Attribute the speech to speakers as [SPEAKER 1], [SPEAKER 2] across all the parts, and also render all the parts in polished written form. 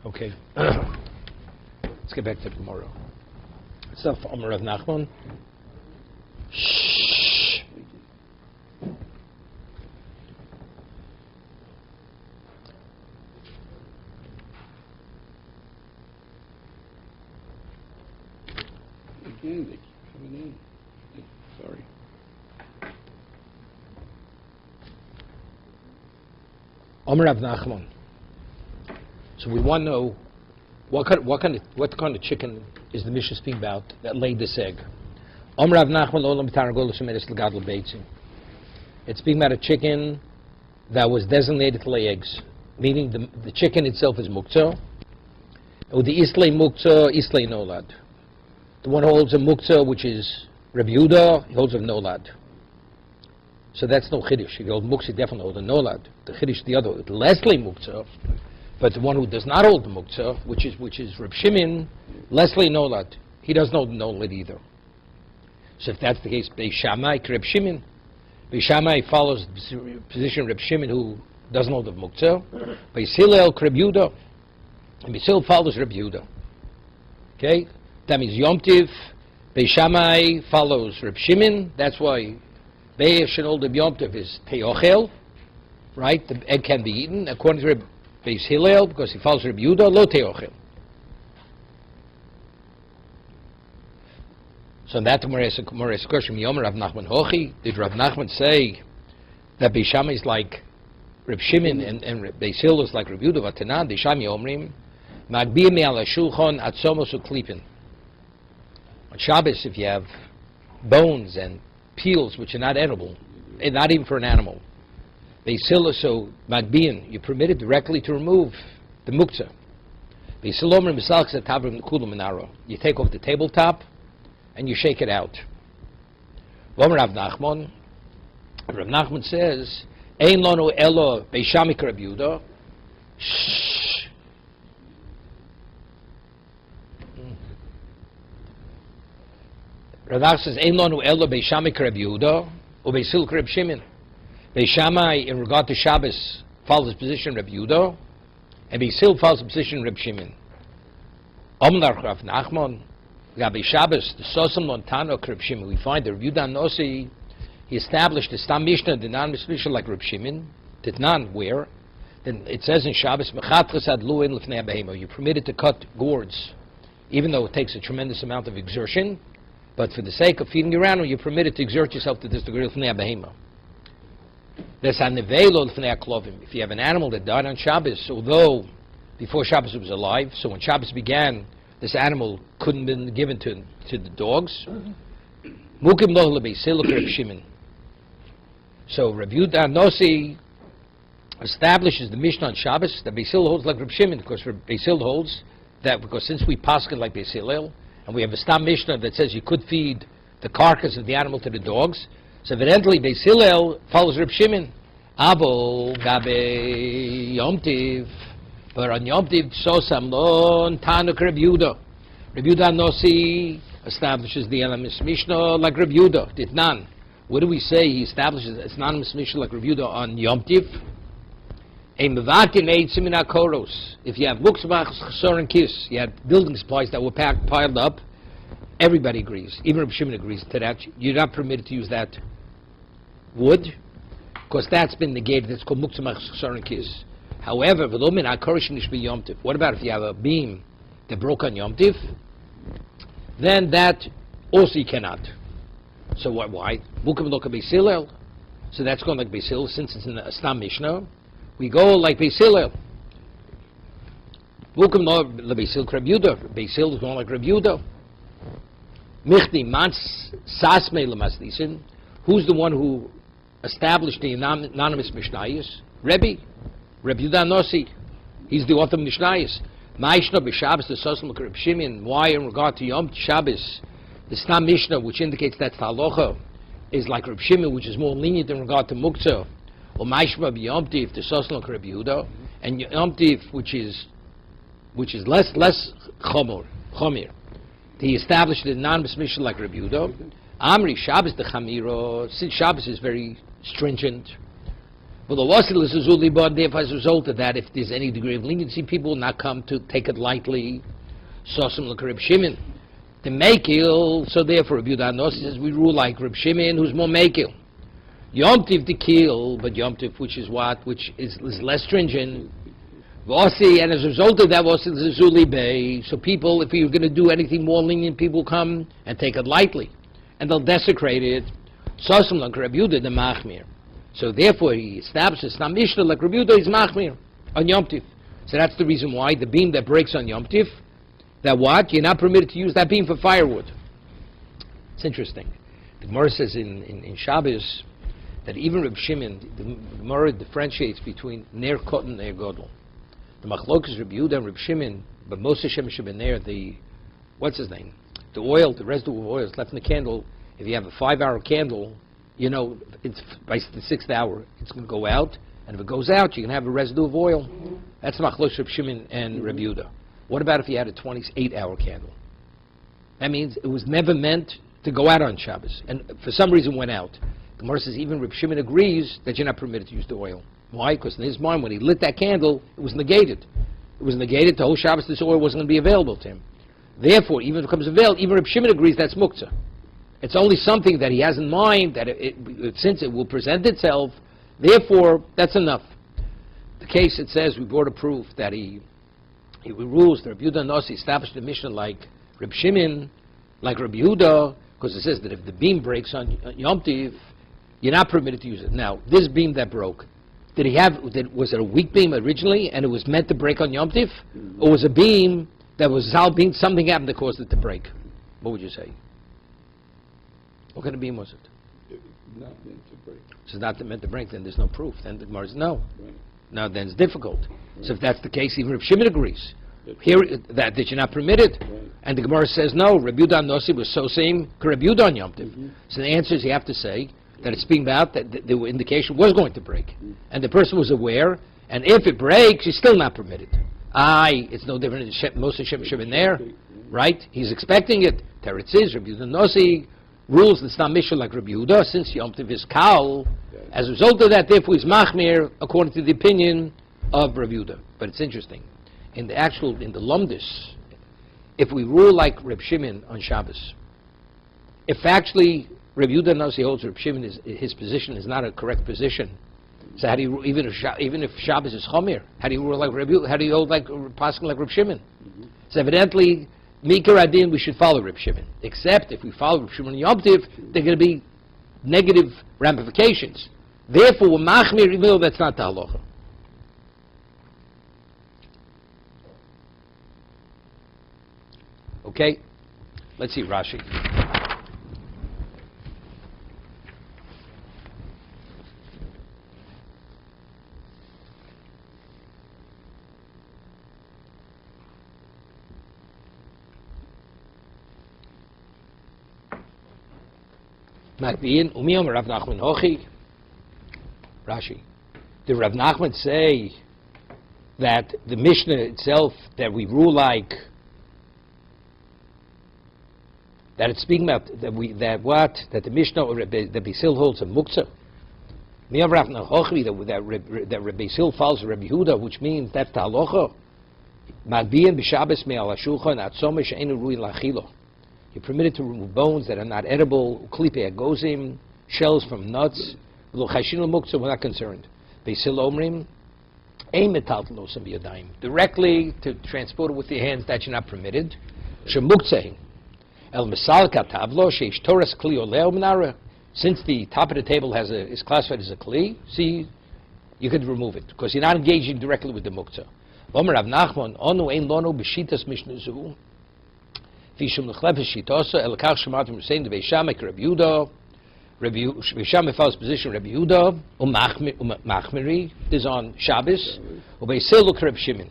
[SPEAKER 1] Okay. Let's get back to tomorrow. Stuff Omer of Nachman. Shh.
[SPEAKER 2] Again, they keep coming in. Sorry.
[SPEAKER 1] Omer of Nachman. So we want to know what kind of chicken is the Mishnah speaking about that laid this egg. Omer of Nachman lo mitaragol shemeres l'gadol beitzim. It's speaking about a chicken that was designated to lay eggs, meaning the chicken itself is muktzah. Or the islay muktzah, islay nolad. The one who holds a muktzah, which is Rabbi Yehuda, he holds a nolad. So that's no chiddush. If you hold muktzah, definitely hold a nolad. The chiddush, the other, Leslie muktzah, but the one who does not hold the muktzah, which is Reb Shimon, Leslie nolad. He doesn't hold the nolad either. So if that's the case, Beis Shammai, Reb Shimon. Beis Shammai follows the position of Reb Shimon, who doesn't hold the muktzah. Beis Hillel, Reb Yehuda, and Beis Hillel follows Reb Yehuda. Okay, that means Yom Tiv. Beis Shammai follows Reb Shimon. That's why Beis Shenol de Yom Tiv is Teochel, right? The egg can be eaten. According to Reb Beis Hillel, because he follows Reb Yehuda, Lo Teochel. So in that Gemara is a question, Yomer Rav Nachman Hochi, did Rav Nachman say that Beis Shammai is like Reb Shimon and Beis Hillel is like Reb Yehuda? Vatanan, Beis Shammai Omrim, Magbiyim me ala shulchan atzomos uklipin. On Shabbos, if you have bones and peels which are not edible, and not even for an animal, Beis Hillel, so Magbiyim, you're permitted directly to remove the muktzah. Beis Hillel Omrim b'salch zetavrim nekulam minaro. You take off the tabletop and you shake it out. Rav Nachman says, Ein lonu elo Beis Shammai Reb Yehuda. Shh. Rav Nachman says, Ein lonu elo Beis Shammai Reb Yehuda, or Beis Hillel Reb Shimon. Beis Shammai, in regard to Shabbos, follows his position Reb Yehuda, and Beis Hillel follows the position Reb Shimon. Omnar Rav Nachman, Rabbi Shabbos, the Sosam Montano Reb Shimon, we find that Reb Yehuda Nossi, he established the Stam Mishnah, the non-Mishnah like Reb Shimon, did not where. Then it says in Shabbos, you're permitted to cut gourds, even though it takes a tremendous amount of exertion, but for the sake of feeding your animal, you're permitted to exert yourself to this degree. If you have an animal that died on Shabbos, although before Shabbos it was alive, so when Shabbos began, this animal couldn't have been given to the dogs. So Reb Yehuda Nossi establishes the Mishnah on Shabbos that Beis Hillel holds like Reb Shimon, because Beis Hillel holds that because since we paskin like Beis Hillel, and we have a Stam Mishnah that says you could feed the carcass of the animal to the dogs, so evidently Beis Hillel follows Reb Shimon. Abo gabe Yom Tiv. But on Yom Tiv, Sosam Lon Tanuk Reb Yehuda. Reb Yehuda Nossi establishes the anonymous Mishnah like Reb Yehuda. Did none. What do we say? He establishes an anonymous Mishnah like Reb Yehuda on Yom Tiv. If you have muksmach chasor and kis, you have building supplies that were piled up, everybody agrees. Even Reb Shimon agrees to that. You're not permitted to use that wood, because that's been negated. It's called muksmach chasor and kis. However, what about if you have a beam that broke on Yom Tiv? Then that also you cannot. So why? So that's going like Beis Hillel, since it's in the Stam Mishnah. We go like Beis Hillel. Beis Hillel is going like Reb Yehuda. Who's the one who established the anonymous Mishnayos? Reb Yehuda Nossi. He's the author of Mishnayos. Ma'ishna b'Shabbos the Sosam Reb Shimon. Why in regard to Yom Shabbos, the Stam Mishnah, which indicates that halacha, is like Reb Shimon, which is more lenient in regard to Muktzah. Or Ma'ishma b'Yom Tiv the Sosam Reb Yehuda, and Yom Tiv, which is less chomir. He established the anonymous Mishnah like Reb Yehuda. Amri Shabbos the Chamiro. Since Shabbos is very stringent. Well, the wasil is a zuli, but therefore, as a result of that, if there's any degree of leniency, people will not come to take it lightly. Sosim like Reb Shimon. The Mekil, so therefore, Reb Yehuda Nossi says we rule like Reb Shimon, who's more Mekil. Yom Tiv the kill, but Yom Tiv, which is what? Which is less stringent. Vasi, and as a result of that, Vasi is a Zuli Bay. So people, if you're going to do anything more lenient, people come and take it lightly. And they'll desecrate it. Sosim like Reb Yehuda, the Machmir. So therefore, he establishes Stam Mishnah like Reb Yehuda is Machmir on Yom Tiv. So that's the reason why the beam that breaks on Yom Tiv, that what? You're not permitted to use that beam for firewood. It's interesting. The Gemara says in Shabbos that even Reb Shimon, the Gemara differentiates between Ner Kot and Ner Godel. The Machlokas Reb Yehuda and Reb Shimon, but most of Shem Ner, the, what's his name? The oil, the residue of oil is left in the candle. If you have a 5-hour candle, you know, it's by the 6th hour, it's going to go out. And if it goes out, you can have a residue of oil. That's Machlokas Reb Shimon and Reb Yehuda. What about if you had a 28-hour candle? That means it was never meant to go out on Shabbos, and for some reason went out. The Gemara says even Reb Shimon agrees that you're not permitted to use the oil. Why? Because in his mind, when he lit that candle, it was negated. It was negated. The whole Shabbos, this oil wasn't going to be available to him. Therefore, even if it becomes available, even Reb Shimon agrees that's muktzah. It's only something that he has in mind that since it will present itself, therefore, that's enough. The case, it says, we brought a proof that he rules that Reb Yehuda Nossi established a Mishnah like Reb Shimon, like Reb Yehuda, because it says that if the beam breaks on Yom Tiv, you're not permitted to use it. Now, this beam that broke, was it a weak beam originally, and it was meant to break on Yom Tiv? Or was a beam that was something happened that caused it to break? What would you say? What kind of beam was it?
[SPEAKER 2] Not meant to break.
[SPEAKER 1] So it's not meant to break, then there's no proof. Then the Gemara says no.
[SPEAKER 2] Right.
[SPEAKER 1] Now then it's difficult. Right. So if that's the case, even Reb Shimon agrees. Here, that you're not permitted.
[SPEAKER 2] Right.
[SPEAKER 1] And the Gemara says no, Reb Yehuda Nossi was so same, Reb Yehuda on Yom Tiv. So the answer is you have to say that it's speaking about that the indication was going to break. And the person was aware, and if it breaks, he's still not permitted. It's no different than most of Shem there, right? He's expecting it. Teretz is, Reb Yehuda Nossi rules the Stam Mishnah like Reb Yehuda, since Yom Tiv is Kal. As a result of that, therefore, he's Machmir, according to the opinion of Reb Yehuda. But it's interesting. In the Lumdis, if we rule like Reb Shimon on Shabbos, if actually Reb Yehuda Nossi holds Reb Shimon, his position is not a correct position, so how do you, even if Shabbos is Chomer, how do you rule like Reb Yehuda? How do you hold like Paskin like Reb Shimon? So evidently, Mikar Adin, we should follow Reb Shimon. Except if we follow Reb Shimon Yom Tiv, there are going to be negative ramifications. Therefore, Machmir, even though that's not the halacha. Okay, let's see Rashi. Makbiyin umiyom Rav Nachman Hochi. Rashi. Did Rav Nachman say that the Mishnah itself that we rule like, that it's speaking about that the Mishnah or that Beisil holds a muktzah? Miyom Rav Nachman Hochi that Rabbi Beisil follows Rabbi Yehuda, which means that's the halacha. Makbiyin b'Shabbos me'al hashulchan atzomah she'enu ruin lachilo. You're permitted to remove bones that are not edible, klipe agozim, shells from nuts. We're not concerned. Beisil omrim, ein metaltelos b'yadayim. Directly to transport it with your hands, that you're not permitted. Shemuktzeh el misal katavlo sheish toras kli oleo minara. Since the top of the table is classified as a kli, see, you could remove it because you're not engaging directly with the muktzah. Omer Rav Nachman onu ein lono b'shitas mishnazu. Fishum lechlefes shitosa el kach shematim Hussein de Beishamek Reb Yehuda. Rabbi Shammai follows position Rabbi Yehuda, Machmiri is on Shabbos, Ubeisil look Reb Shimon.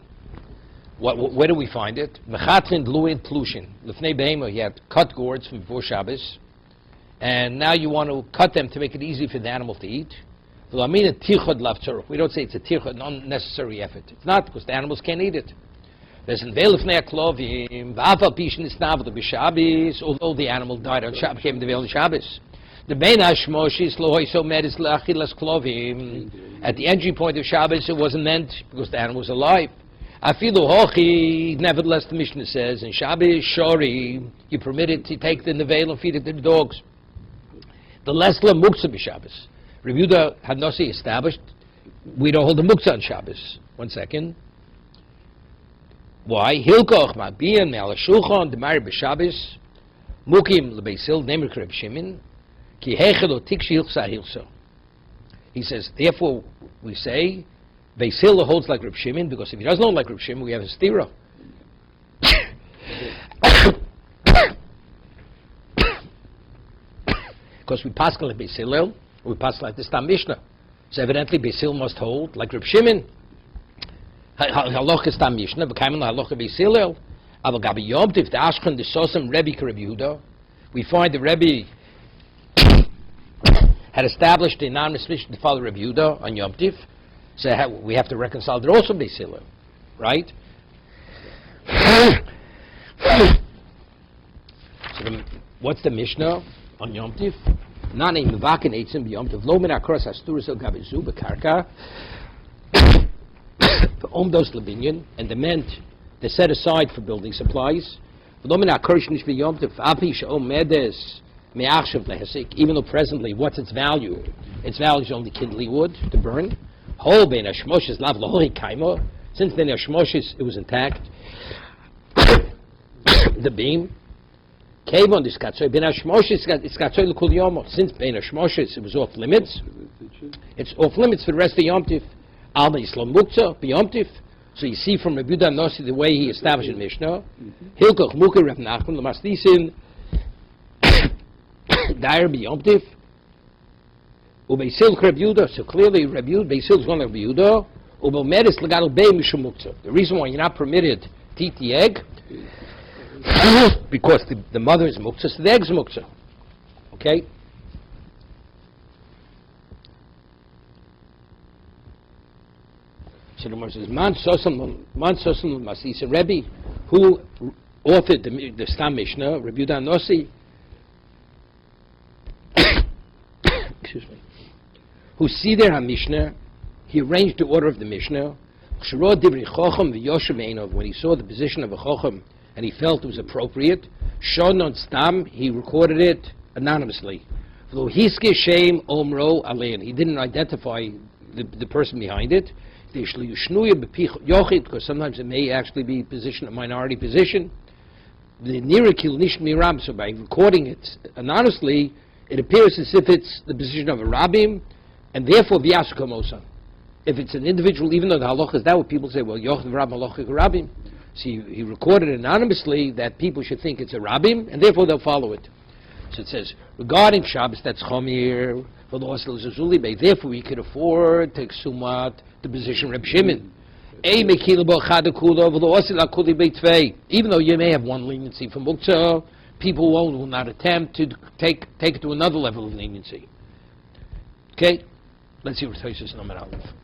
[SPEAKER 1] Where do we find it? Mechatrin Dluin Plushin. Lefnei Behema, you had cut gourds from before Shabbos, and now you want to cut them to make it easy for the animal to eat. We don't say it's a tirchod, an unnecessary effort. It's not, because the animals can't eat it. There's in Veilefnei Klovim, V'afal Pishin Isnavda B'Shabbos, although the animal died on Shabbos, came to Veil on Shabbos. The Ben Hashmoshis lo hoiso medis leachilas klovim. At the entry point of Shabbos, it wasn't meant because the animal was alive. Afilu hochi, nevertheless, the Mishnah says in Shabbos shori, you permitted to take the nevel and feed it to the dogs. The lesla muktzah b'Shabbos. Rabbi Yehuda had Nossi established we don't hold the muktzah on Shabbos. 1 second. Why? Hilkoch ma'biyan me'al shulchan demari b'Shabbos mukim lebeisil nemer Reb Shimon ki hechelo tikshi hilchsa hilso. He says, therefore, we say Beisil holds like Reb Shimon because if he doesn't hold like Reb Shimon, we have a stira. Because we pass like Beisil, we pass like the Stam Mishnah. So evidently Beisil must hold like Reb Shimon. Halacha Stam Mishnah, v'kaimen halacha Beisil. Aval gabi Yom Tiv Dashchan the Sosam Rebbe Reb Yehuda. We find the Rebbe had established the anonymous mission to follow Reb Yehuda on Yom Tiv. So we have to reconcile that also Beisil, right? So what's the Mishnah on Yom Tiv? Nane mevaken eitzim b'Yom Tiv lo min akros asturis el gavizu b'karka v'omdos lebinyan, and the meant they're set aside for building supplies. Lo min akros nish b'Yom Tiv api she'om medes me'achshav lehesik, even though presently what's its value? Its value is only kindling wood to burn. Whole bein hashmoshes lav lohoi kaimo. Since then hashmoshes it was intact. The beam. Kevon this katzoi bein hashmoshes it's katzoi l'kul yomo. Since bein hashmoshes it was off limits. It's off limits for the rest of Yom Tiv. Alma Yislam Muktzah b'Yom Tiv. So you see from Rabbi Yehuda Nossi the way he established the Mishnah. Hilkoch Mukher Reb Nachman l'masdisin Dair b'Yom Tiv. Ubeisil Reb Yehuda, so clearly Reb Yehuda, Beisil is one of Reb Yehuda. Ubomeris legato bei mishum muktzah. The reason why you're not permitted to eat the egg, because the mother is muktzah, so the egg is muktzah. Okay? So the Gemara says, Man Sosam Masisa Rebbe, who authored the Stam Mishnah, Reb Yehuda Nossi, excuse me, who see there HaMishnah, he arranged the order of the Mishnah. When he saw the position of a Chochem and he felt it was appropriate, Shonon Stam, he recorded it anonymously. He didn't identify the person behind it, because sometimes it may actually be a minority position. So by recording it anonymously, it appears as if it's the position of a rabbim, and therefore v'yasukamosan. If it's an individual, even though the halacha is that, what people say, well, yochid rabbim halacha rabbim. So he recorded anonymously that people should think it's a rabbim, and therefore they'll follow it. So it says, regarding Shabbos, that's chomir, therefore we could afford to exumat the position Reb Shimon. Even though you may have one leniency from Muktzah, people will not attempt to take it to another level of leniency. Okay? Let's see what Tosfos Nomen Aleph.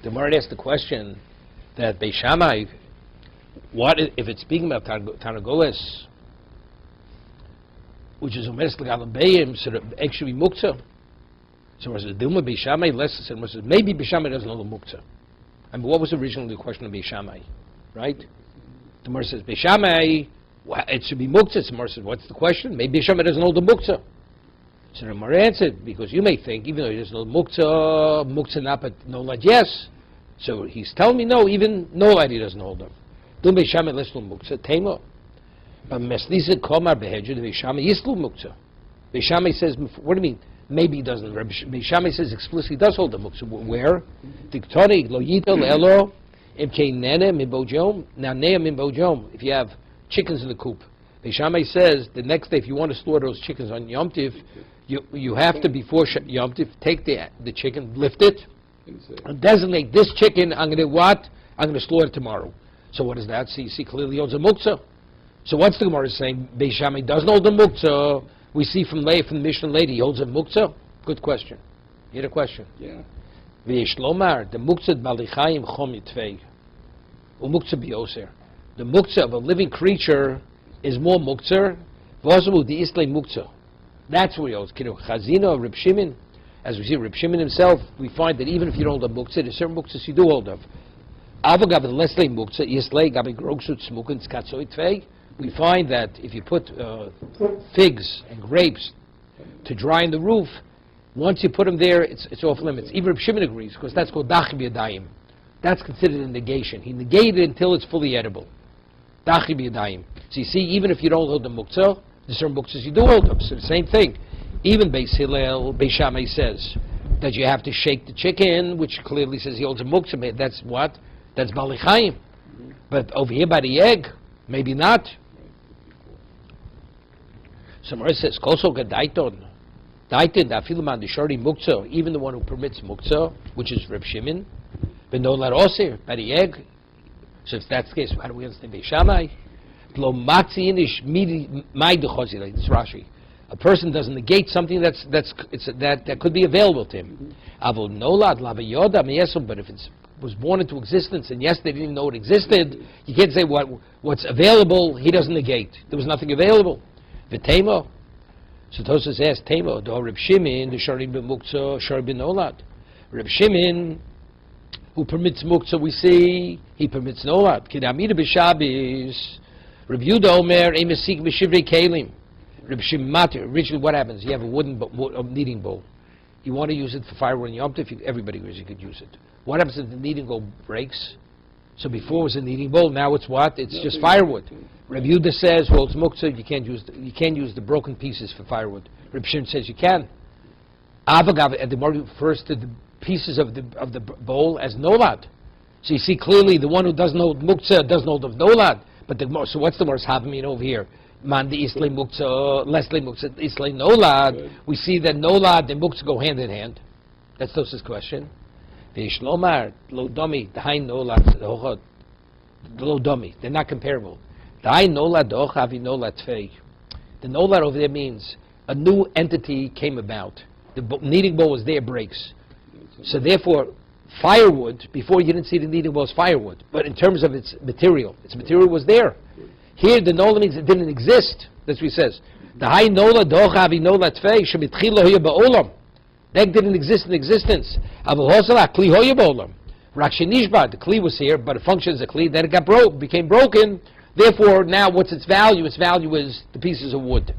[SPEAKER 1] The Gemara asked the question that Beis Shammai, what if it's speaking about Tarnagoles, which is Omeres L'Galam Beim, so the egg should be Muktzah. So was it Dilma Beis Shammai? Less than was it maybe Beis Shammai doesn't know the Muktzah. I mean, what was originally the question of Beis Shammai, right? The Gemara says Beis Shammai, it should be Muktzah. The Gemara says, what's the question? Maybe Beis Shammai doesn't know the Muktzah. So the Gemara answered, because you may think, even though he doesn't know Muktzah not, but no lad yes. So he's telling me no, even no lad he doesn't hold them. Dum Beis Shammai less no Muktzah Tema. But Mesliza Komar Behedju the Beis Shammai Yislu Muktzah. Beis Shammai says, what do you mean? Maybe he doesn't. Beis Shammai says explicitly he does hold the Muktzah. Where? Tiktoni lo yita le'elo imkein nene min bojom nanea min bojom. If you have chickens in the coop, Beis Shammai says the next day if you want to slaughter those chickens on Yom Tiv, you have to before Yom Tiv take the chicken, lift it, and designate this chicken. I'm going to what? I'm going to slaughter tomorrow. So what is that? See clearly holds a Muktzah. So what's the Gemara saying? Beis Shammai doesn't hold the Muktzah. We see from the Mishnah later he holds a Muktzah. Good question. You had a question?
[SPEAKER 2] Yeah.
[SPEAKER 1] V'yesh lomar, the muktzah balichayim chom yitvei. Umuktzah bioser. The muktzah of a living creature is more muktzah. V'osamu di islay muktzah. That's where he owes. Chazina of Reb Shimon, as we see Reb Shimon himself, we find that even if you don't hold a muktzah, there's certain muktzahs you do hold of. Avagav leslay muktzah, islay gabi grogsut smukin skatzoy tvei. We find that if you put figs and grapes to dry in the roof, once you put them there, it's off limits. Even Reb Shimon agrees, because that's called dachi b'yadayim. That's considered a negation. He negated it until it's fully edible. Dachi b'yadayim. So you see, even if you don't hold the muktzah, there's certain muktzahs you do hold them. So the same thing. Even Beis Hillel, Beis Shammai says that you have to shake the chicken, which clearly says he holds a muktzah. That's what? That's balichayim. But over here by the egg, maybe not. Somewhere it says, Koso gadaiton. Daitin, dafiluman the shari muktzah, even the one who permits muktzah, which is Reb Shimon, but no lar osir, by the egg. So if that's the case, how do we understand Beis Shammai? Lo matzi inish mai dechosi, like this Rashi. A person doesn't negate something that could be available to him. Avol nolad lavayoda miyesum, but if it was born into existence, and yes, they didn't even know it existed, you can't say what's available, he doesn't negate. There was nothing available. V'temo. So Tosas asked, Temo, do Reb Shimon, the shari b'muktzah, shari b'nolad. Reb Shimon, who permits muktzah, we see, he permits nolad. K'damida b'shabis, Reb Yuda Omer, emesik b'shivrei kelim. Reb Shimon matir. Originally, what happens? You have a wooden kneading bowl. You want to use it for firewood in Yom Tov, everybody agrees you could use it. What happens if the kneading bowl breaks? So before it was a kneading bowl, now it's what? It's just firewood. Reb Yuda says, well, it's muktzah, you can't use the broken pieces for firewood. Reb Shimon says you can. Avagav, and the Gemara refers to the pieces of the bowl as nolad. So you see clearly the one who doesn't hold muktzah doesn't hold of nolad. But so what's the worst havamina over here? Man the islay muktzah, leslay muktzah, islay nolad. We see that nolad and muktzah go hand in hand. That's Tos's question. V'yesh lomar lo domi d'hai nolad d'ochad lo domi. They're not comparable. D'hai nolad d'ochad avi nolad tvei. The nolad over there means a new entity came about. The kneading bowl was there, breaks. So therefore, firewood, before you didn't see the kneading bowl as firewood, but in terms of its material was there. Here the nolad means it didn't exist. That's what he says. D'hai nolad d'ochad avi nolad tvei shemitchila hoya ba'olam. The egg didn't exist in existence. The kli was here, but it functions as a kli. Then it became broken. Therefore, now what's its value? Its value is the pieces of wood.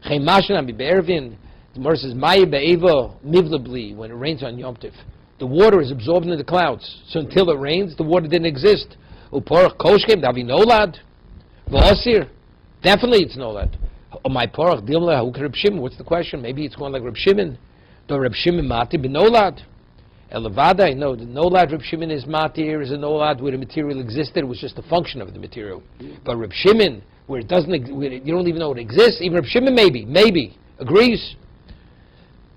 [SPEAKER 1] The Gemara says, when it rains on Yom Tov, the water is absorbed in the clouds. So until it rains, the water didn't exist. Definitely it's nolad. What's the question? Maybe it's going like Reb Shimon. Do Reb Shimon matir b'nolad? Elevada, I know the nolad Reb Shimon is matir, is a nolad where the material existed, it was just a function of the material. But Reb Shimon, where it doesn't, where you don't even know it exists, even Reb Shimon maybe agrees.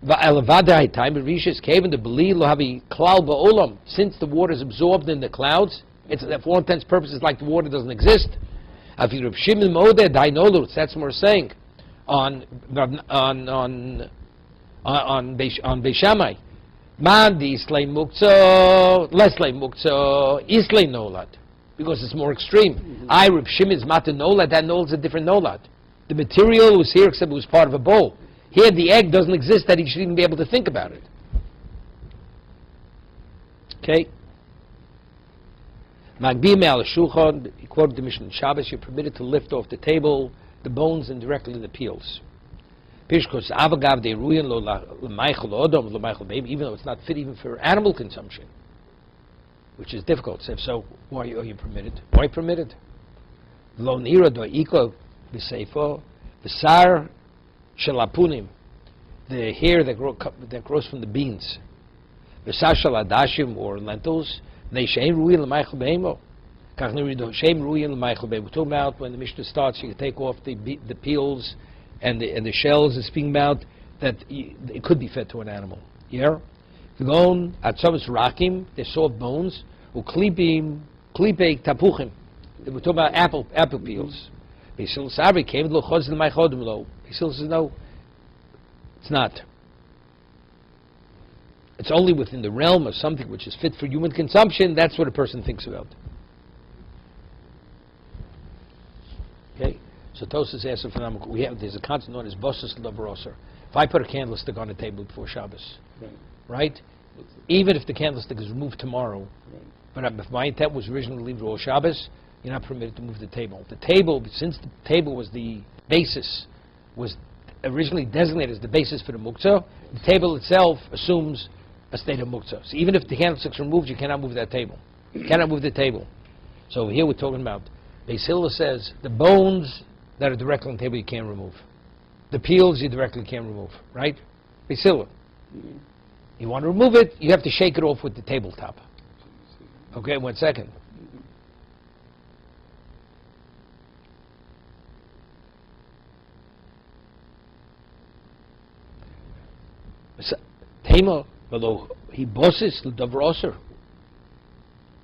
[SPEAKER 1] Elevada, time Rishis came the beli lo havi klal ba'olam. Since the water is absorbed in the clouds, it's for all intents and purposes like the water doesn't exist. Afi Reb Shimon modeh dai nolud. That's what we're saying on Beis Shammai. Man di islay muktzah, leslay muktzah, islay nolad. Because it's more extreme. I, Reb Shimon's mata nolad, that nolad's a different nolad. The material was here except it was part of a bowl. Here the egg doesn't exist that he should even be able to think about it. Okay? Magbim al shulchan, he quoted the Mishnah in Shabbos, you're permitted to lift off the table the bones and directly the peels. Even though it's not fit even for animal consumption, which is difficult. So why are you permitted? Why permitted? Lo nira do iko b'seifo v'sar shalapunim, the hair that grows from the beans, v'sar shaladashim or lentils. They sheim ruin l'maychel beimo. Sheim ruin l'maychel beimo. We're talking about when the Mishnah starts, you can take off the peels and the shells. Is speaking about that it could be fed to an animal. Yeah. V'gon atzavis rakim, they're soft bones. Uklipei tapuchim. We're talking about apple peels. Basil Sabri came to Chos l'maychodim lo. Basil says no, it's not. it's only within the realm of something which is fit for human consumption, that's what a person thinks about. Okay? So Tosas asks a phenomenon. There's a concept known as Bosses Lavroser. If I put a candlestick on the table before Shabbos, right? Even if the candlestick is removed tomorrow, but if my intent was originally to leave it all Shabbos, you're not permitted to move the table. The table, since the table was the basis, was originally designated as the basis for the muktzah, the table itself assumes a state of muktzah. So even if the candlestick's removed, you cannot move that table. You cannot move the table. So here we're talking about, Beis Hillel says, the bones that are directly on the table you can't remove. The peels you directly can't remove, right? Beis Hillel. You want to remove it, you have to shake it off with the tabletop. Okay, 1 second. Tema, although he bosses the davroser.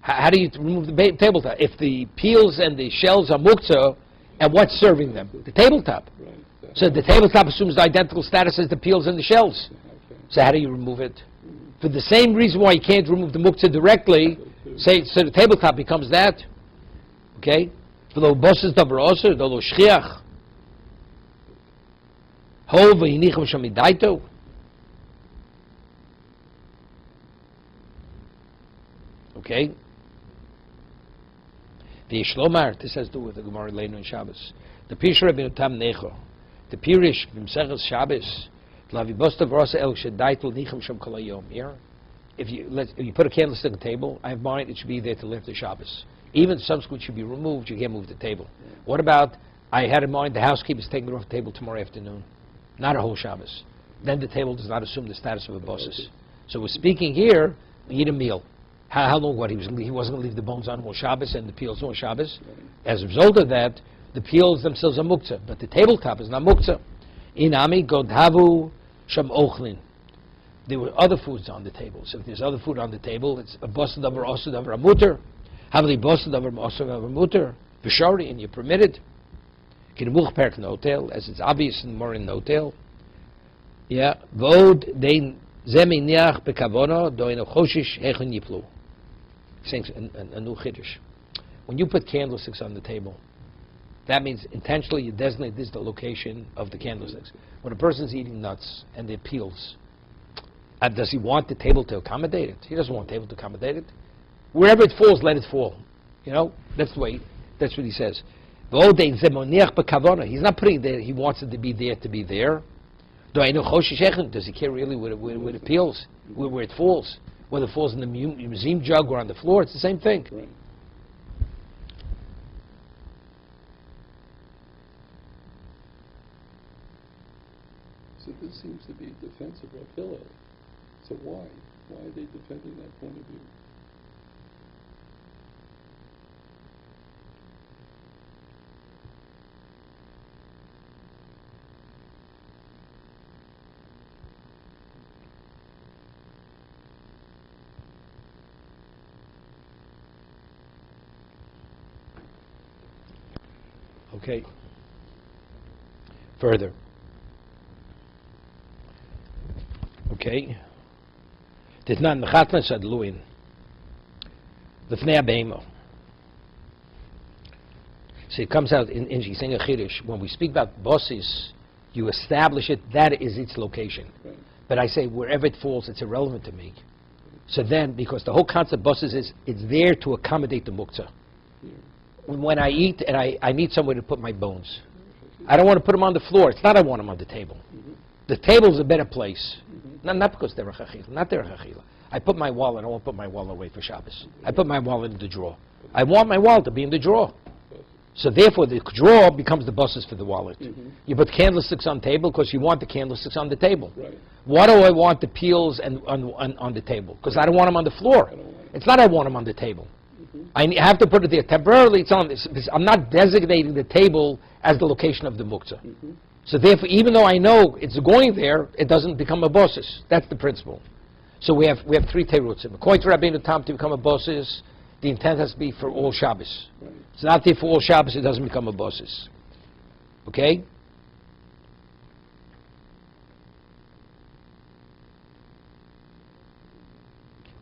[SPEAKER 1] How do you remove the tabletop? If the peels and the shells are muktzah, and what's serving them? The tabletop. So the tabletop assumes the identical status as the peels and the shells. So how do you remove it? For the same reason why you can't remove the muktzah directly, say, so the tabletop becomes that. Okay? V'lo bosses davroser, v'lo shchiach. Ho v'yinichem shamidaito. Okay? The Shlomar, this has to do with the Gemara Leinu and Shabbos. The Pish Rabbi Tam Necho. The Pirish B'Mseches Shabbos. Lavi Bostav Rosa El Shadaitul Nichem Shem Kolayom. Here, if you put a candlestick on the table, I have mine. It should be there till after Shabbos. Even subsequent should be removed. You can't move the table. What about I had in mind the housekeeper's taking it off the table tomorrow afternoon, not a whole Shabbos. Then the table does not assume the status of a bosses. So we're speaking here. We eat a meal. How long? What he wasn't going to leave the bones on all Shabbos and the peels on Shabbos. As a result of that, the peels themselves are muktzah, but the tabletop is not muktzah. Inami godhavu sham ochlin. There were other foods on the table. So if there's other food on the table, it's a bosa davar osa davar amuter. Havli bosa davar osa davar amuter. V'shari, and you're permitted. Kinemuch perk notel, as it's obvious in more in notel. Yeah, vod dein zeminiach bekavono doino choshish hechon yiplu. Saying a new chiddush. When you put candlesticks on the table, that means intentionally you designate this the location of the candlesticks. When a person's eating nuts and their peels, does he want the table to accommodate it? He doesn't want the table to accommodate it. Wherever it falls, let it fall. You know, that's the way. That's what he says. He's not putting it there. He wants it to be there to be there. Does he care really where it peels, where it falls? Whether it falls in the museum jug or on the floor, it's the same thing.
[SPEAKER 2] Right. So this seems to be defensive of Hillel. So why? Why are they defending that point of view?
[SPEAKER 1] Okay. Further. Okay. Titnan mechatna sadluin. Lefnei abeimo. So it comes out in she's saying a chiddush. When we speak about bosses, you establish it. That is its location.
[SPEAKER 2] Right.
[SPEAKER 1] But I say wherever it falls, it's irrelevant to me. So then, because the whole concept of bosses is it's there to accommodate the muktzah.
[SPEAKER 2] Yeah.
[SPEAKER 1] When I eat and I need somewhere to put my bones, I don't want to put them on the floor. It's not I want them on the table.
[SPEAKER 2] Mm-hmm.
[SPEAKER 1] The table's a better place.
[SPEAKER 2] Mm-hmm.
[SPEAKER 1] Not because they're a chachila. Not they're a chachila. I put my wallet. I won't put my wallet away for Shabbos. I put my wallet in the drawer. I want my wallet to be in the drawer. So therefore, the drawer becomes the buses for the wallet.
[SPEAKER 2] Mm-hmm.
[SPEAKER 1] You put candlesticks on the table because you want the candlesticks on the table.
[SPEAKER 2] Right.
[SPEAKER 1] Why do I want the peels on the table? Because I don't want them on the floor. It's not I want them on the table. I have to put it there temporarily. It's on this. I'm not designating the table as the location of the muktzah.
[SPEAKER 2] Mm-hmm.
[SPEAKER 1] So therefore, even though I know it's going there, it doesn't become a bosses. That's the principle. So we have three terutzim. According to Rabbeinu Tam, to become a bosses, the intent has to be for all Shabbos.
[SPEAKER 2] Right.
[SPEAKER 1] It's not there for all Shabbos. It doesn't become a bosses. Okay.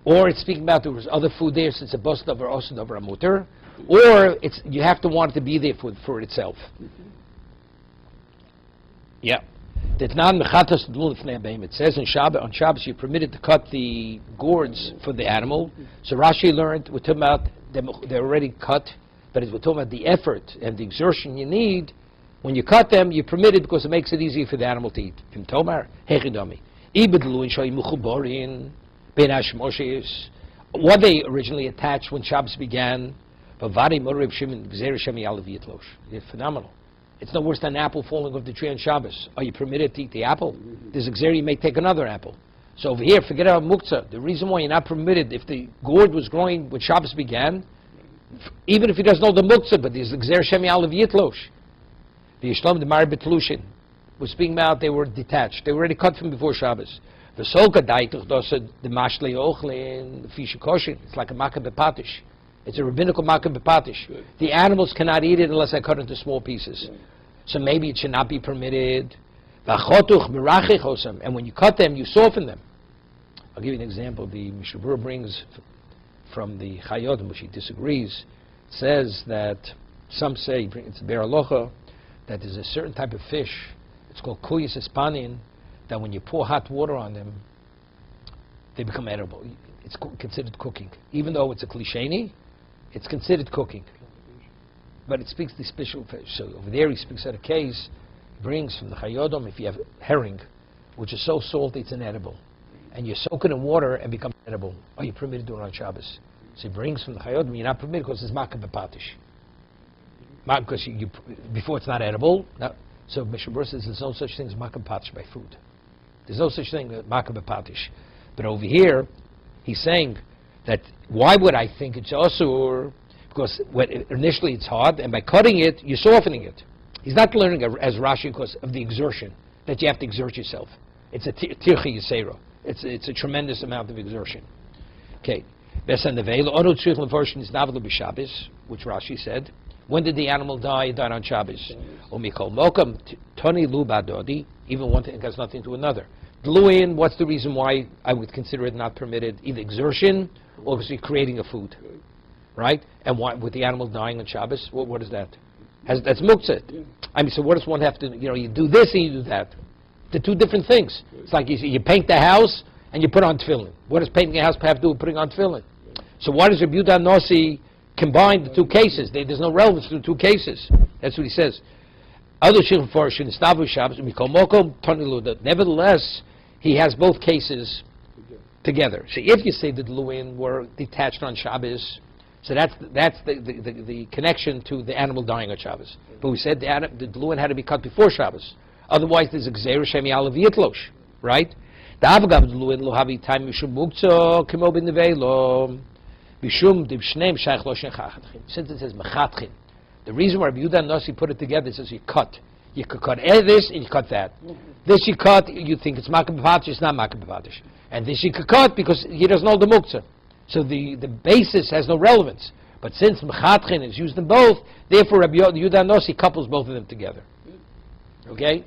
[SPEAKER 1] or it's speaking about there was other food there since a bus davar also davar amuter, or it's you have to want it to be there for itself. Yeah. It says on Shabbos you're permitted to cut the gourds for the animal. So Rashi learned, we're talking about they're already cut, but we're talking about the effort and the exertion you need. When you cut them, you're permitted because it makes it easier for the animal to eat. Were they originally attached when Shabbos began? It's phenomenal. It's no worse than an apple falling off the tree on Shabbos. Are you permitted to eat the apple? There's a gzera, you may take another apple. So over here, forget about muktzah. The reason why you're not permitted, if the gourd was growing when Shabbos began, even if he doesn't know the muktzah, but there's the gzera shem ya'alav yitlosh. The Yishlom, the Mari Betlushin, was speaking about they were detached. They were already cut from before Shabbos. The Solka Daituch Dosa, the Mashle Ochle, the Fisha Koshin. It's like a Makkah Bepatish. It's a rabbinical Makkah Bepatish. The animals cannot eat it unless I cut it into small pieces. So maybe it should not be permitted. And when you cut them, you soften them. I'll give you an example. The Mishabur brings from the Chayot, which he disagrees, says that some say, it's Be'er Alocha, that there's a certain type of fish, it's called Kuyas Espanin, that when you pour hot water on them, they become edible. It's considered cooking. Even though it's a klisheni, it's considered cooking. But it speaks to special fish. So over there he speaks at a case, brings from the Chayodom, if you have herring, which is so salty it's inedible, and you soak it in water and becomes edible, are you permitted to do it on Shabbos? So he brings from the Chayodom, you're not permitted because it's Makkah Bepatish. Because before it's not edible. Now, so Mishabur says there's no such thing as Makkah Bepatish by food. There's no such thing as Makkah Bepatish. But over here, he's saying that why would I think it's asur? Because initially it's hard, and by cutting it, you're softening it. He's not learning as Rashi because of the exertion, that you have to exert yourself. It's a tirchi yisera. It's a tremendous amount of exertion. Okay. Which Rashi said. When did the animal die? It died on Shabbos. Even one thing has nothing to another. Dluin, what's the reason why I would consider it not permitted? Either exertion or because you're creating a food. Right? And why, with the animal dying on Shabbos, what is that? That's muktzah. I mean, so what does one have to, you do this and you do that. They're two different things. It's like you paint the house and you put on tefillin. What does painting a house have to do with putting on tefillin? So why does Rabbi Yehuda Nossi combine the two cases? There's no relevance to the two cases. That's what he says. Other shilforshim stavu Shabbos mikomokom toniluda. Nevertheless, he has both cases together. So if you say that the Luin were detached on Shabbos, so that's the connection to the animal dying on Shabbos. But we said the Luin had to be cut before Shabbos. Otherwise, there's a gzera shem ya'alav yitlosh, right? The avgav Luin lo havi time mishum muktzah kimo b'nevelo mishum d'shneim shaykh lo shechachatchin. Since it says mechatchin, the reason why Rabbi Yehuda Nossi put it together is says you cut. You could cut this and you cut that. This you cut, you think it's Makkah Bepatish, it's not Makkah Bepatish. And this you could cut because he doesn't know the muktzah. So the basis has no relevance. But since Mechatchin is used in both, therefore Rabbi Yehuda Nossi couples both of them together. Okay?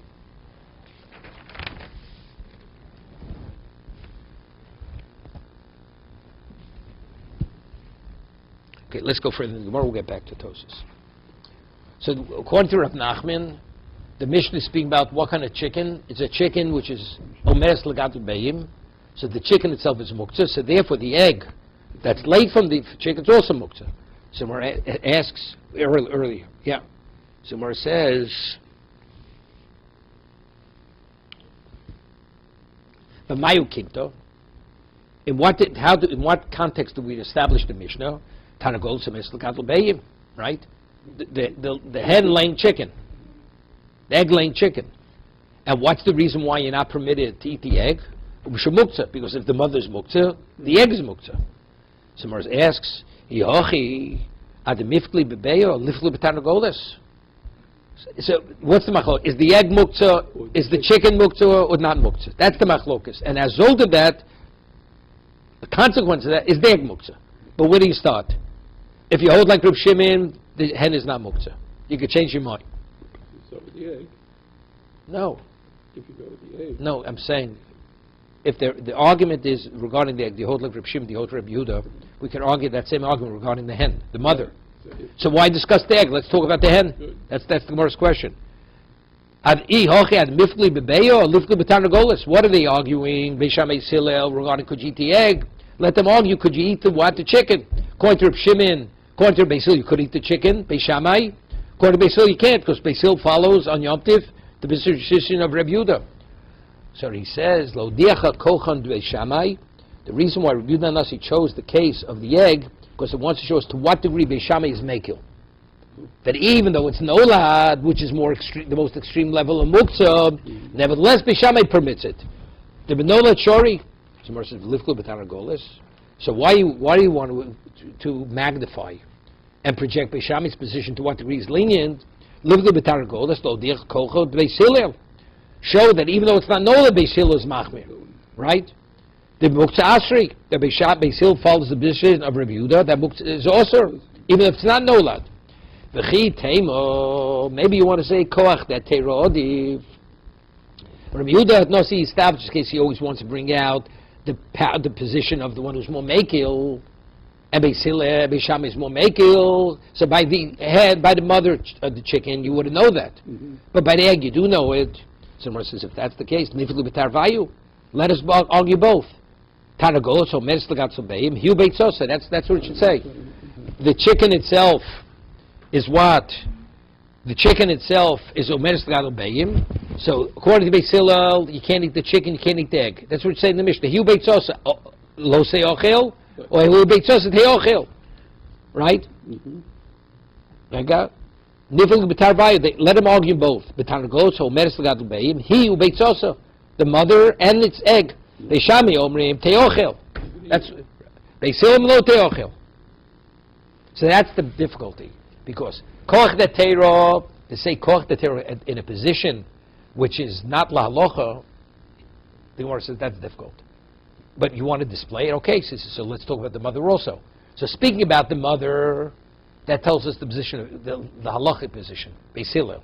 [SPEAKER 1] Okay, let's go further in the Gemara, we'll get back to Tosas. So according to Rav Nachman, the Mishnah is speaking about what kind of chicken. It's a chicken which is omeres legatul beim. So the chicken itself is muktzah. So therefore the egg that's laid from the chicken is also muktzah. So Mara asks earlier. Yeah. So Mara says, "But mayu kinto." In what context do we establish the Mishnah? Tanagol omeres legatul beim, right? The hen laying chicken. The egg-laying chicken. And what's the reason why you're not permitted to eat the egg? Because if the mother's muktzah, the egg is muktzah. So Mars asks, so what's the machlok? Is the egg muktzah, is the chicken muktzah or not muktzah? That's the machlokas. And as result of that, the consequence of that is the egg muktzah. But where do you start? If you hold like Reb Shimon, the hen is not muktzah. You could change your mind.
[SPEAKER 2] So with the egg.
[SPEAKER 1] No.
[SPEAKER 2] If you go with the egg.
[SPEAKER 1] No, I'm saying, if the argument is regarding the egg, the Hodlik Reb Shimon, the Hodlik Reb Yehuda, we can argue that same argument regarding the hen, the mother. So why discuss the egg? Let's talk about the hen.
[SPEAKER 2] Good.
[SPEAKER 1] That's the Gemara's question. What are they arguing? Beis Shammai Hillel regarding could you eat the egg? Let them argue. Could you eat the what? The chicken. According to Reb Shimon, according to Beis Hillel, you could eat the chicken. Beis Shammai, according to Beis Hillel, you can't because Beis Hillel follows on Yom Tiv the position of Reb Yehuda. So he says, Lo diachat kochan Beis Shammai. The reason why Reb Yehuda Nasi chose the case of the egg because it wants to show us to what degree Beis Shammai is mekil. That even though it's nolad, which is more extreme, the most extreme level of muktzah, nevertheless Beis Shammai permits it. The benolad shori, Gemara says lifkul b'tana golis. So why do you want to magnify and project Beis Shammai's position to what degree is lenient? Lifkul b'tana golis lo diach kolchot Beis Hillel. Show that even though it's not nolad, Beis Hillel is machmir, right? The muktzah asri, the Beis Hillel follows the position of Rabbi Yehuda. That muktzah is also even if it's not nolad. Maybe you want to say koach that teiro odiv. Rabbi Yehuda Nasi established case he always wants to bring out the position of the one who's more mekil, and Beis Shammai is more mekil. So by the head, by the mother of the chicken, you wouldn't know that, but by the egg, you do know it. So Gemara says, if that's the case, let us argue both. Taragol, so meres lagat sobeim, hiu beitzosa. That's what it should say. The chicken itself is what? The chicken itself is omeres lagat sobeim. So according to Beis Hillel, you can't eat the chicken, you can't eat the egg. That's what it says in the Mishnah. Hiu beitzosa, lo se ochel, or hiu beitzosa te ochel. Right? I got. Let him argue both. He who beitzosa, the mother and its egg. Beis Shammai omrim teochel. That's Beis Hillel lo teochel. So that's the difficulty because koach de teiro, to say koach de teiro in a position which is not la halacha, the Gemara says that's difficult. But you want to display it, okay? So let's talk about the mother also. So speaking about the mother, that tells us the position, the halachic position, Beis Hillel.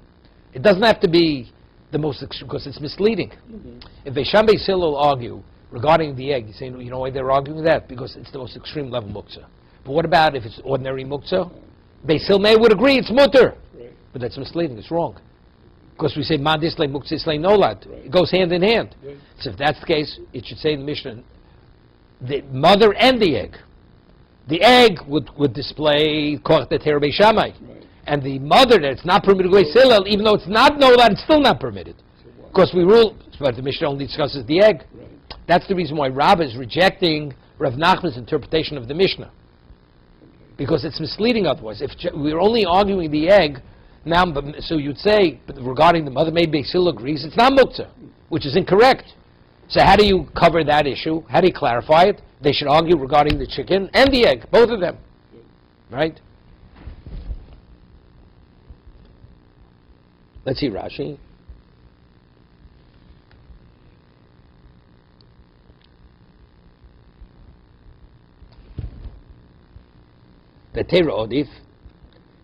[SPEAKER 1] It doesn't have to be the most extreme, because it's misleading. If Beis Shammai Beis Hillel argue regarding the egg, you say, you know why they're arguing that? Because it's the most extreme level muktzah. But what about if it's ordinary muktzah? Beis Hillel would agree it's mutter.
[SPEAKER 2] Right.
[SPEAKER 1] But that's misleading, it's wrong. Because we say, madis le muktzah le nolad. It goes hand in hand.
[SPEAKER 2] Right.
[SPEAKER 1] So if that's the case, it should say in the Mishnah, the mother and the egg. The egg would display koach de teiro Beis Shammai.
[SPEAKER 2] Right.
[SPEAKER 1] And the mother, that it's not permitted to Beis Hillel, even though it's not nolad, it's still not permitted. Because we rule, but the Mishnah only discusses the egg.
[SPEAKER 2] Right.
[SPEAKER 1] That's the reason why Rabbah is rejecting Rav Nachman's interpretation of the Mishnah. Because it's misleading otherwise. If we're only arguing the egg, now, so you'd say, but regarding the mother made Beis Hillel agrees, it's not muktzah, which is incorrect. So how do you cover that issue? How do you clarify it? They should argue regarding the chicken and the egg, both of them. Right? Let's see Rashi. The Teira Odif.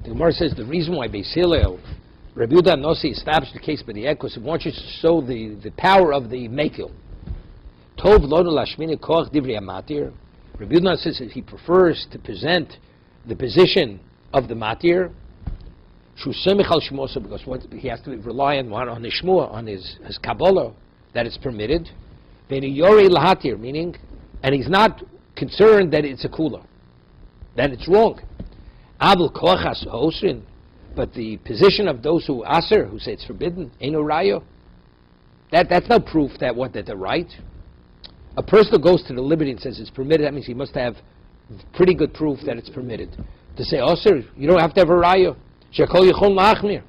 [SPEAKER 1] The Gemara says the reason why Beis Hillel, Rabbi Yehuda Nossi established the case by the egg because he wants you to show the power of the mekil. Tov lonu lashmini koach divrei amatir. Rabbi Yehuda says that he prefers to present the position of the matir. Shu semich al shmosa, because what he has to rely on his shmua, on his kabbalah, that it's permitted. Veni yori lahatir, meaning, and he's not concerned that it's a kula, that it's wrong. Abel koachas osrin, but the position of those who aser, who say it's forbidden, eno rayo, that's no proof that they're right. A person who goes to the liberty and says it's permitted, that means he must have pretty good proof that it's permitted. To say oser, you don't have to have a rayo. Shekol yichon machmir.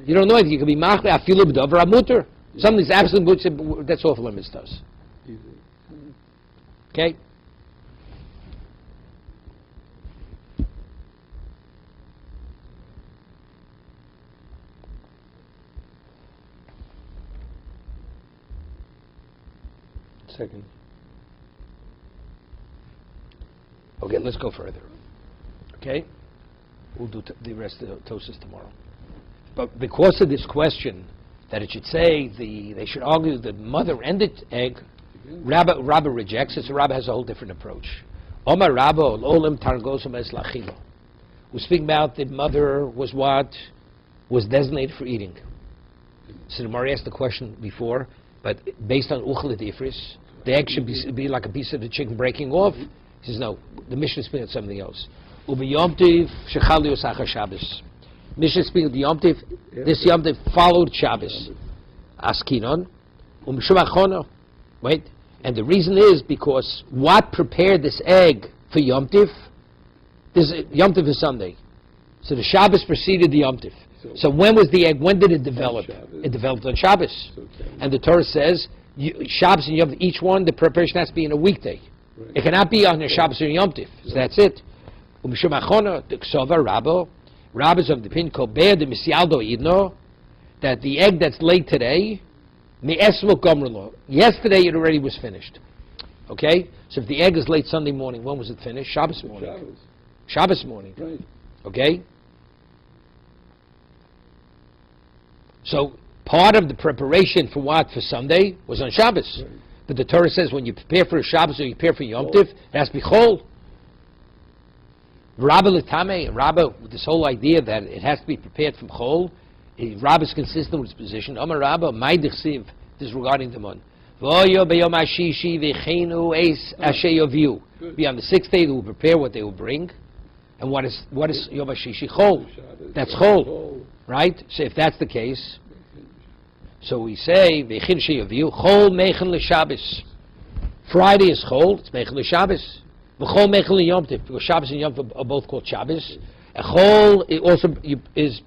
[SPEAKER 1] You don't know if you can be machmir. Afilu b'davar amuter. Something's absolute. That's off limits to us. Okay.
[SPEAKER 2] Second.
[SPEAKER 1] Okay, let's go further. Okay? We'll do the rest of the Tosis tomorrow. But because of this question, that it should say they should argue the mother and its egg, Rabbi rejects it, so Rabbi has a whole different approach. Omar Rabba olam targosum es lachilo. We're speaking about the mother was what? Was designated for eating. So the Gemara asked the question before, but based on uchelet ifris, the egg should be like a piece of the chicken breaking off. He says no, the Mishnah is speaking of something else. Ubi Yom Tiv shechal yosachar Shabbos. Mishnah is speaking of the Yom Tiv. This Yom Tiv followed Shabbos. Askinon umishum achona. Wait, and the reason is because what prepared this egg for Yom Tiv? This Yom Tiv is Sunday, so the Shabbos preceded the Yom Tiv. So when was the egg? When did it develop? It developed on Shabbos, and the Torah says Shabbos and Yom Tiv, each one the preparation has to be in a weekday. Right. It cannot be on a Shabbos or Yom Tiv. So that's it. Umishum achona the ksova Rabbo. Rabbis of the opinion kober the misyaldo idno that the egg that's laid today. Yesterday it already was finished. Okay? So if the egg is late Sunday morning, when was it finished? Shabbos morning. Shabbos morning.
[SPEAKER 2] Right.
[SPEAKER 1] Okay? So part of the preparation for what? For Sunday was on Shabbos.
[SPEAKER 2] Right.
[SPEAKER 1] But the Torah says when you prepare for a Shabbos or you prepare for Yom Tiv, it has to be chol. Rabba l'tamei, Rabba, with this whole idea that it has to be prepared from chol, Rabba is consistent with his position. Amar Rabba, my dechsiv, this is regarding the mon. V'oyo b'yom hashishi v'chenu eis asher yoviu. Be on the sixth day they will prepare what they will bring. And what is yom hashishi? Chol. That's chol, right? So if that's the case, so we say v'chen sheyoviu chol mechen l'Shabbos. Friday is chol. It's mechen l'Shabbos. V'chol mechen l'Yom Tiv. Because Shabbos and Yom Tiv are both called Shabbos. A chol also is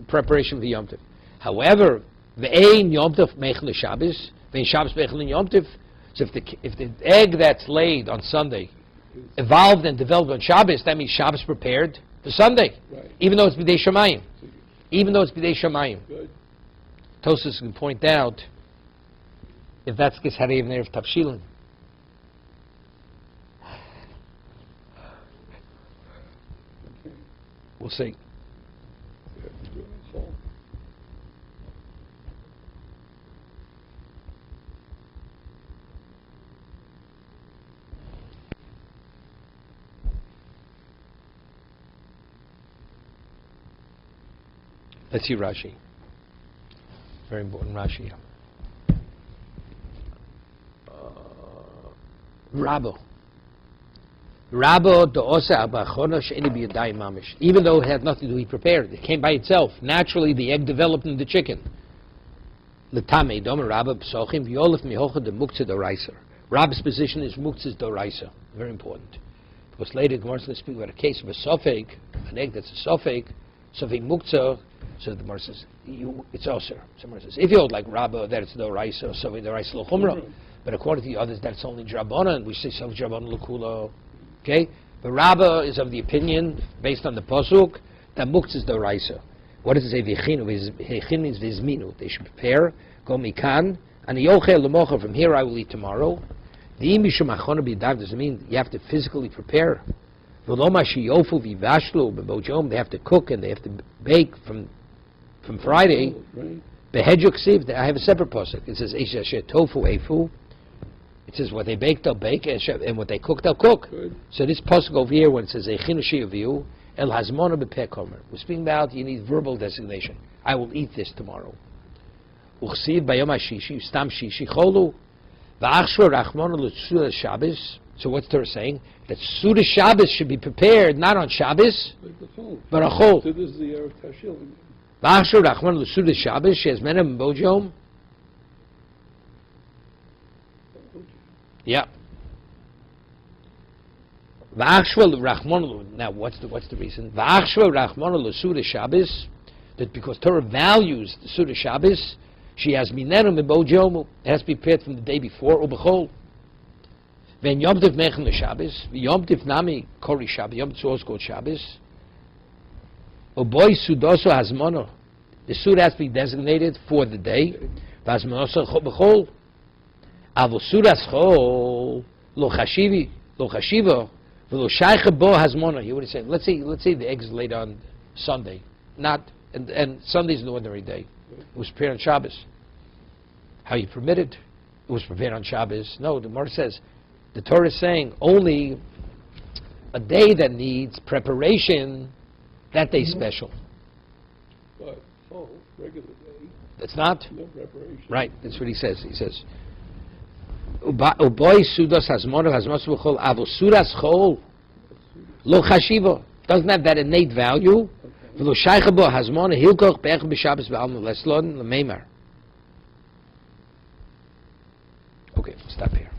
[SPEAKER 1] preparation for Yom Tiv. However, ve'ein Yom Tiv mechen l'Shabbos, ve'ein Shabbos mechen l'Yom Tiv. So if the egg that's laid on Sunday evolved and developed on Shabbos, that means Shabbos prepared for Sunday,
[SPEAKER 2] right.
[SPEAKER 1] Even though it's b'dei shamayim. Even though it's b'dei shamayim. Tosfos can point out if that's the case, how do you even have tafshilin? We'll see. Let's see Rashi. Very important Rashi here. Rabbo. Rabbo do'osa abachona she'eni b'yadayim mamish. Even though it had nothing to do, he prepared. It came by itself. Naturally, the egg developed in the chicken. L'tamei domer Rabba p'sochim v'yolef mihocha de muktzah d'oraisa. Rabba's position is muktzah d'oraisa. Very important. Because later, Gemara is going to speak about a case of a sofek, an egg that's a sofek muktzah. So the Gemara says, it's osir. So the Gemara says, if you hold like Rabba, that it's d'oraisa, or sofek d'oraisa l'chumra. But according to the others, that's only drabanan. We say sofek drabanan l'kulo. Okay, but Rabba is of the opinion, based on the pasuk, that muktzah is d'oraisa. What does it say? V'chinu means v'izminu. They should prepare. Go mikan and yochel l'mocha. From here I will eat tomorrow. The mishum achona b'yadav doesn't mean you have to physically prepare. V'lo mashiyofu v'vashlu b'bojom. They have to cook and they have to bake from Friday. Behedjuk siv. I have a separate pasuk. It says eish asher tofu efu. It says what they bake, they'll bake, and what they cook, they'll cook. Good. So this pasuk over here, when it says Echinu she'yaviu el hazmona b'pekomer, we're speaking about you need verbal designation. I will eat this tomorrow. Uchsiv bayom hashishi stam shishi cholu va'achshor rachmona l'tzuda Shabbos. So what's Torah saying? That Suda Shabbos should be prepared not on Shabbos, but on chol.
[SPEAKER 2] So this is the Erev Tashil.
[SPEAKER 1] Va'achshor rachmona l'tzuda Shabbos she'ez menem bojom. Yeah. Now, what's the reason? That because Torah values the Suda Shabbos, she has minenu mebojomu. It has to be prepared from the day before. Ubechol. When Yom Tiv mechen l'Shabbos, Yom Tiv nami kori Shabbos. Yom Tiv is called Shabbos. Uboy sudoso hazmono. The Suda has to be designated for the day. V'hazmonoso bechol. Avol sudas chol lo chashiva v'lo shaycha bo hazmona. You would say, let's say the egg is laid on Sunday, and Sunday's an ordinary day. It was prepared on Shabbos. How you permitted? was prepared on Shabbos. No, the Gemara says, the Torah is saying only a day that needs preparation, that day's special.
[SPEAKER 2] But, regular day,
[SPEAKER 1] It's not?
[SPEAKER 2] no preparation.
[SPEAKER 1] Right, that's what he says. He says, Uboy sudas hazmonu hazmasu b'chol avo sudas chol lo chashiva. Doesn't have that innate value. V'lo shaycha bo hazmonu hilkoch be'ech b'Shabbos b'alma leslon l'meimar. Okay, we'll stop here.